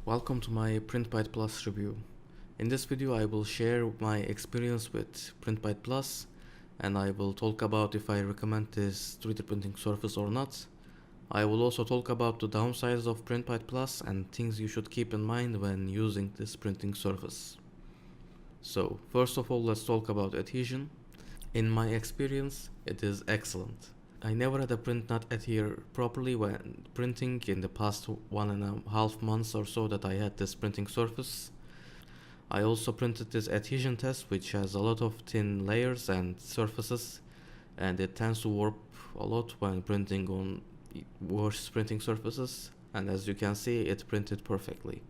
Welcome to my Printbite Plus review. In this video I will share my experience with Printbite Plus, and I will talk about if I recommend this 3D printing surface or not. I will also talk about the downsides of Printbite Plus and things you should keep in mind when using this printing surface. So first of all, let's talk about adhesion. In my experience, it is excellent. I never had a print not adhere properly when printing in the past 1.5 months or so that I had this printing surface. I also printed this adhesion test, which has a lot of thin layers and surfaces, and it tends to warp a lot when printing on worse printing surfaces, and as you can see, it printed perfectly.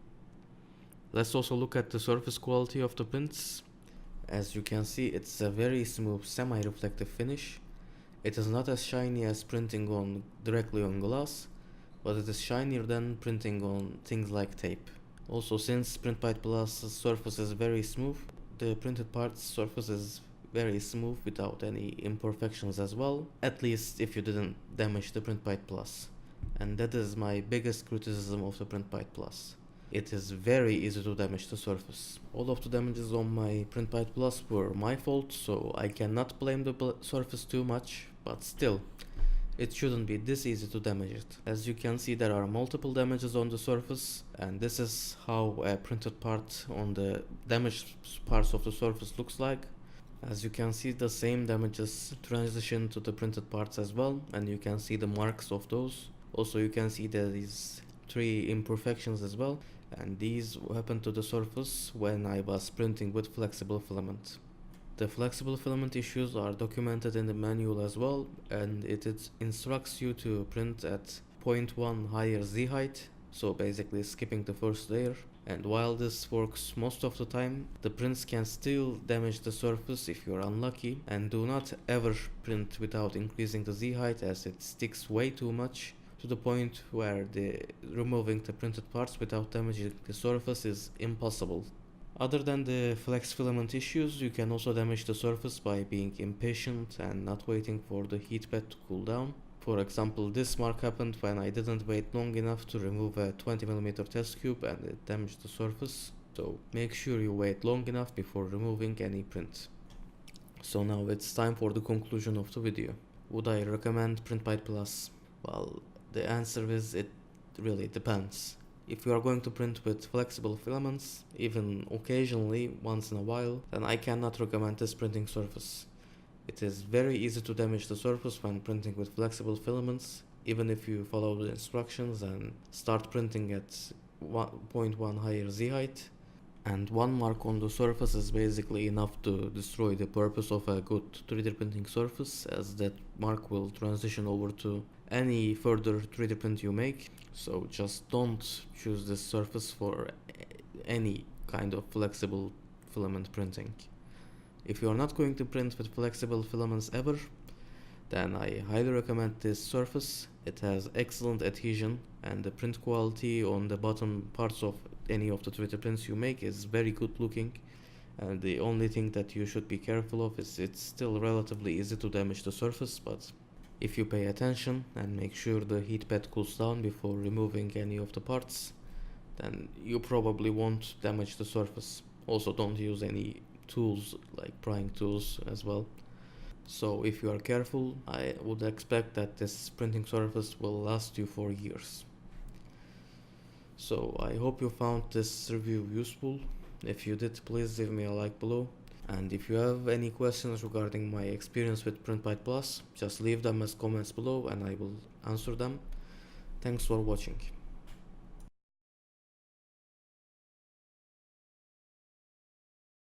Let's also look at the surface quality of the prints. As you can see, it's a very smooth semi-reflective finish. It is not as shiny as printing directly on glass, but it is shinier than printing on things like tape. Also, since Printbite Plus surface is very smooth, the printed parts surface is very smooth without any imperfections as well, at least if you didn't damage the Printbite Plus. And that is my biggest criticism of the Printbite Plus. It is very easy to damage the surface. All of the damages on my Printbite Plus were my fault, so I cannot blame the surface too much, but still, it shouldn't be this easy to damage it. As you can see, there are multiple damages on the surface, and this is how a printed part on the damaged parts of the surface looks like. As you can see, the same damages transition to the printed parts as well, and you can see the marks of those. Also, you can see there is 3 imperfections as well, and these happened to the surface when I was printing with flexible filament. The flexible filament issues are documented in the manual as well, and it instructs you to print at 0.1 higher Z height, so basically skipping the first layer. And while this works most of the time, the prints can still damage the surface if you're unlucky, and do not ever print without increasing the Z height, as it sticks way too much to the point where removing the printed parts without damaging the surface is impossible. Other than the flex filament issues, you can also damage the surface by being impatient and not waiting for the heat bed to cool down. For example, this mark happened when I didn't wait long enough to remove a 20mm test cube and it damaged the surface. So make sure you wait long enough before removing any print. So now it's time for the conclusion of the video. Would I recommend Printbite Plus? Well, the answer is it really depends. If you are going to print with flexible filaments, even occasionally, once in a while, then I cannot recommend this printing surface. It is very easy to damage the surface when printing with flexible filaments, even if you follow the instructions and start printing at 0.1 higher Z height. And one mark on the surface is basically enough to destroy the purpose of a good 3D printing surface, as that mark will transition over to any further 3D print you make. So just don't choose this surface for any kind of flexible filament printing. If you are not going to print with flexible filaments ever, then I highly recommend this surface. It has excellent adhesion, and the print quality on the bottom parts of any of the 3D prints you make is very good looking. And the only thing that you should be careful of is it's still relatively easy to damage the surface, but if you pay attention and make sure the heat bed cools down before removing any of the parts, then you probably won't damage the surface. Also, don't use any tools like prying tools as well. So if you are careful, I would expect that this printing surface will last you for years. So I hope you found this review useful. If you did, please leave me a like below. And if you have any questions regarding my experience with Printbite Plus, just leave them as comments below and I will answer them. Thanks for watching.